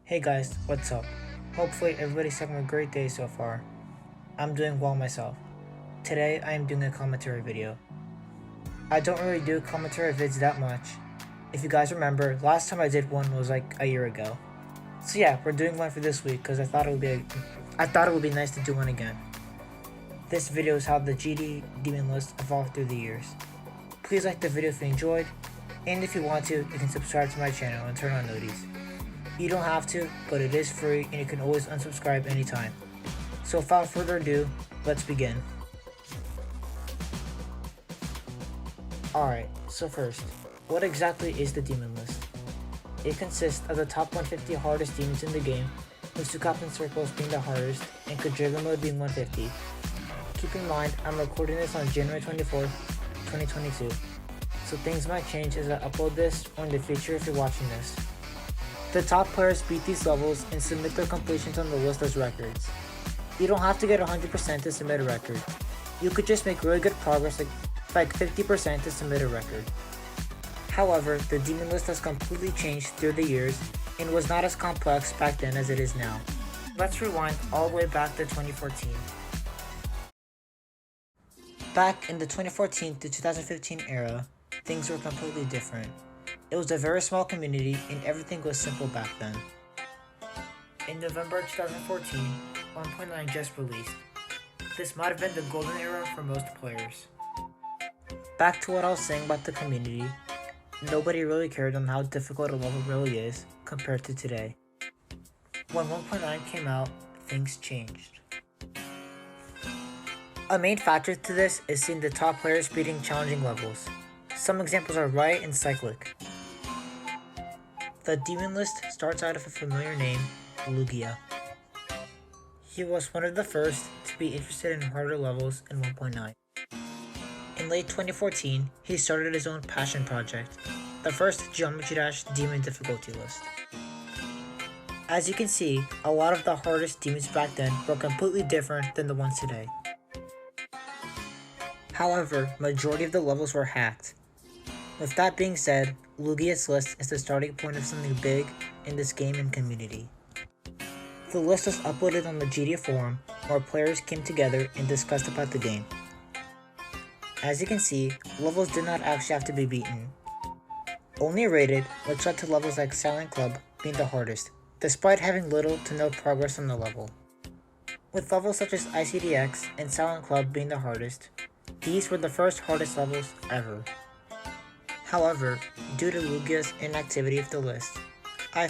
Hey guys, what's up? Hopefully everybody's having a great day so far. I'm doing well myself. Today I am doing a commentary video. I don't really do commentary vids that much. If you guys remember, last time I did one was like a year ago. So yeah, we're doing one for this week because I thought it would be nice to do one again. This video is how the GD Demonlist evolved through the years. Please like the video if you enjoyed, and if you want to, you can subscribe to my channel and turn on notifications. You don't have to, but it is free and you can always unsubscribe anytime. So without further ado, let's begin. Alright, so first, what exactly is the Demon List? It consists of the top 150 hardest demons in the game, with Sukapin Circles being the hardest and Kajirga Mode being 150. Keep in mind, I'm recording this on January 24th, 2022, so things might change as I upload this or in the future if you're watching this. The top players beat these levels and submit their completions on the list as records. You don't have to get 100% to submit a record. You could just make really good progress like 50% to submit a record. However, the Demon List has completely changed through the years and was not as complex back then as it is now. Let's rewind all the way back to 2014. Back in the 2014 to 2015 era, things were completely different. It was a very small community and everything was simple back then. In November 2014, 1.9 just released. This might have been the golden era for most players. Back to what I was saying about the community, nobody really cared on how difficult a level really is compared to today. When 1.9 came out, things changed. A main factor to this is seeing the top players beating challenging levels. Some examples are Riot and Cyclic. The Demon List starts out with a familiar name, Lugia. He was one of the first to be interested in harder levels in 1.9. In late 2014, he started his own passion project, the first Geometry Dash Demon difficulty list. As you can see, a lot of the hardest demons back then were completely different than the ones today. However, majority of the levels were hacked. With that being said, Lugia's list is the starting point of something big in this game and community. The list was uploaded on the GD forum where players came together and discussed about the game. As you can see, levels did not actually have to be beaten. Only rated, which led to levels like Silent Club being the hardest, despite having little to no progress on the level. With levels such as ICDX and Silent Club being the hardest, these were the first hardest levels ever. However, due to Lugia's inactivity of the list,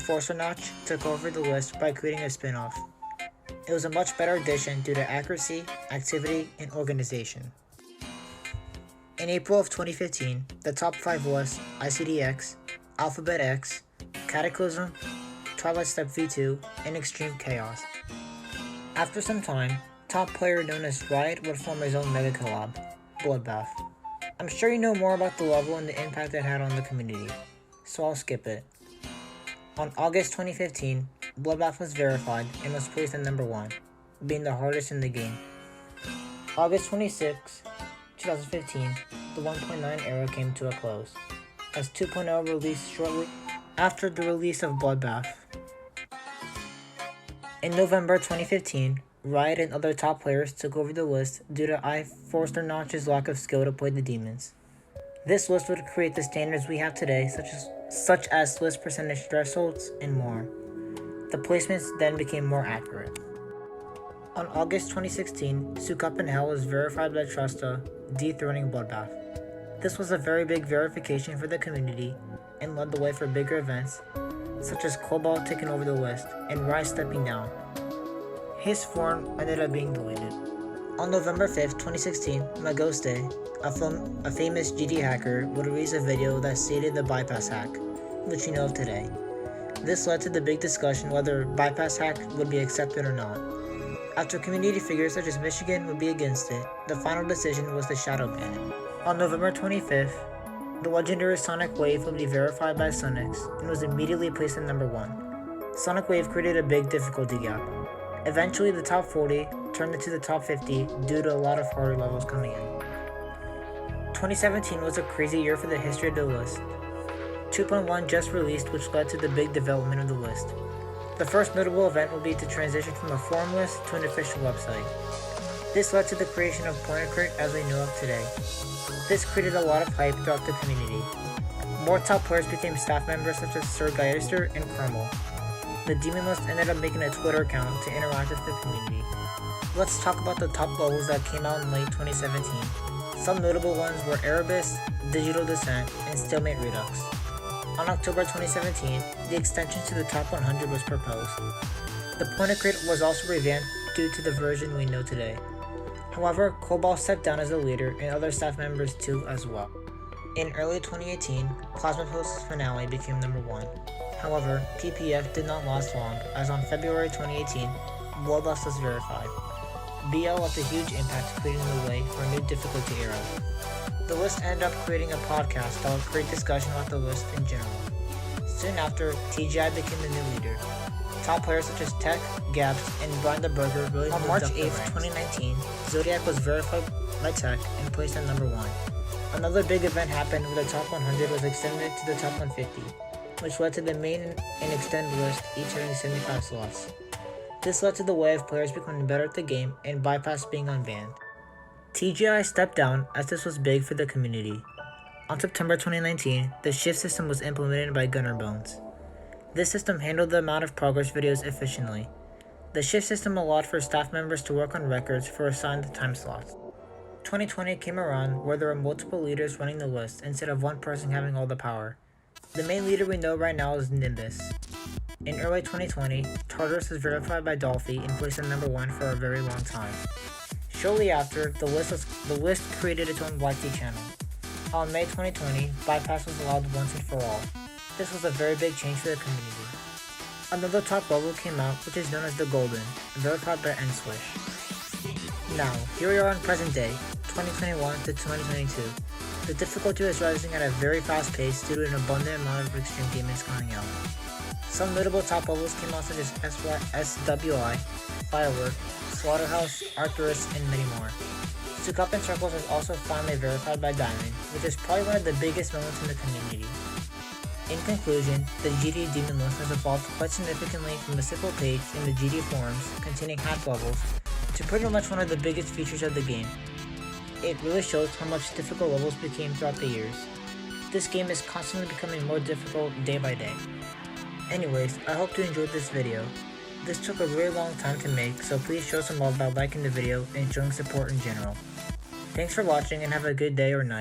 Forcer Notch took over the list by creating a spin-off. It was a much better addition due to accuracy, activity, and organization. In April of 2015, the top 5 was ICDX, Alphabet X, Cataclysm, Twilight Step V2, and Extreme Chaos. After some time, top player known as Riot would form his own mega collab, Bloodbath. I'm sure you know more about the level and the impact it had on the community, so I'll skip it. On August 2015, Bloodbath was verified and was placed at number 1, being the hardest in the game. August 26, 2015, the 1.9 era came to a close, as 2.0 released shortly after the release of Bloodbath. In November 2015, Riot and other top players took over the list due to Forcer Notch's lack of skill to play the demons. This list would create the standards we have today, such as list percentage thresholds and more. The placements then became more accurate. On August 2016, Sukapin Hell was verified by Trusta, dethroning Bloodbath. This was a very big verification for the community and led the way for bigger events, such as Cobalt taking over the list and Rise stepping down. His form ended up being deleted. On November 5th, 2016, Magoste, a famous GD hacker, would release a video that stated the bypass hack, which we know of today. This led to the big discussion whether bypass hack would be accepted or not. After community figures such as Michigan would be against it, the final decision was to shadow ban it. On November 25th, the legendary Sonic Wave would be verified by Sonix and was immediately placed at number 1. Sonic Wave created a big difficulty gap. Eventually, the top 40 turned into the top 50 due to a lot of harder levels coming in. 2017 was a crazy year for the history of the list. 2.1 just released, which led to the big development of the list. The first notable event would be the transition from a forum list to an official website. This led to the creation of Point Crate as we know of today. This created a lot of hype throughout the community. More top players became staff members such as Sir Geister and Kermel. The Demonlist ended up making a Twitter account to interact with the community. Let's talk about the top levels that came out in late 2017. Some notable ones were Erebus, Digital Descent, and Stalemate Redux. On October 2017, the extension to the top 100 was proposed. The Point Crate was also revamped due to the version we know today. However, Cobalt stepped down as a leader and other staff members too as well. In early 2018, Plasma Post's finale became number 1. However, PPF did not last long, as on February 2018, Bloodlust was verified. BL left a huge impact, creating the way for a new difficulty era. The list ended up creating a podcast that would create discussion about the list in general. Soon after, TGI became the new leader. Top players such as Tech, Gaps, and Brian the Burger really moved up the ranks. On March 8th, 2019, Zodiac was verified by Tech and placed at number 1. Another big event happened where the top 100 was extended to the top 150, which led to the main and extend list each having 75 slots. This led to the way of players becoming better at the game and bypass being unbanned. TGI stepped down as this was big for the community. On September 2019, the shift system was implemented by Gunner Bones. This system handled the amount of progress videos efficiently. The shift system allowed for staff members to work on records for assigned time slots. 2020 came around where there were multiple leaders running the list instead of one person having all the power. The main leader we know right now is Nimbus. In early 2020, Tartarus was verified by Dolphy and placed at number 1 for a very long time. Shortly after, the list created its own YT channel. On May 2020, bypass was allowed once and for all. This was a very big change for the community. Another top level came out, which is known as the Golden, verified by Nswish. Now, here we are on present day, 2021 to 2022. The difficulty is rising at a very fast pace due to an abundant amount of extreme demons coming out. Some notable top levels came out such as SWI, Firework, Slaughterhouse, Arcturus, and many more. Souk Up in Circles was also finally verified by Diamond, which is probably one of the biggest moments in the community. In conclusion, the GD Demon List has evolved quite significantly from a simple page in the GD forums containing hack levels to pretty much one of the biggest features of the game. It really shows how much difficult levels became throughout the years. This game is constantly becoming more difficult day by day. Anyways, I hope you enjoyed this video. This took a really long time to make, so please show some love by liking the video and showing support in general. Thanks for watching and have a good day or night.